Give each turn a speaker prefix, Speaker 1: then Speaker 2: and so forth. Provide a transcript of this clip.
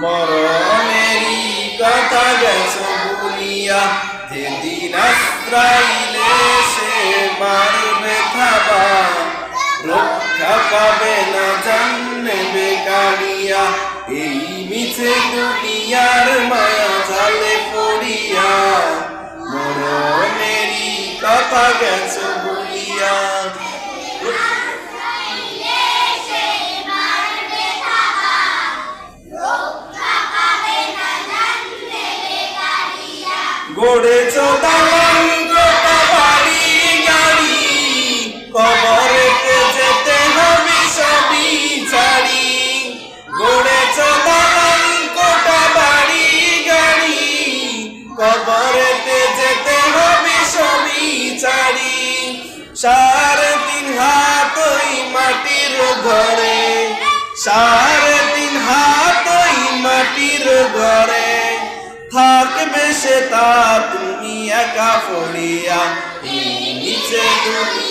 Speaker 1: মরণেরই কথা গেছো ভুলিয়া, যেদিন আশ্রাইলে সে মারবে থাবা, রক্ষা পাবে না জানবে কাড়িয়া, এই মিছে দুনিয়ার মায়া জালে পড়িয়া, মরণেরই কথা গেছো ভুলিয়া। গড়েছ দালান গোটা বাড়ি গাড়ি, কবরেতে যেতে হবে সবই ছাড়ি। গড়েছ দালান গোটা বাড়ি গাড়ি, কবরেতে যেতে হবে সবই ছাড়ি। 3.5 হাত ওই মাটির ঘরে, 3.5 হাত ওই মাটির ঘরে, থাকবে সে তা তুমি একা পড়িয়া, এই নিচে তুমি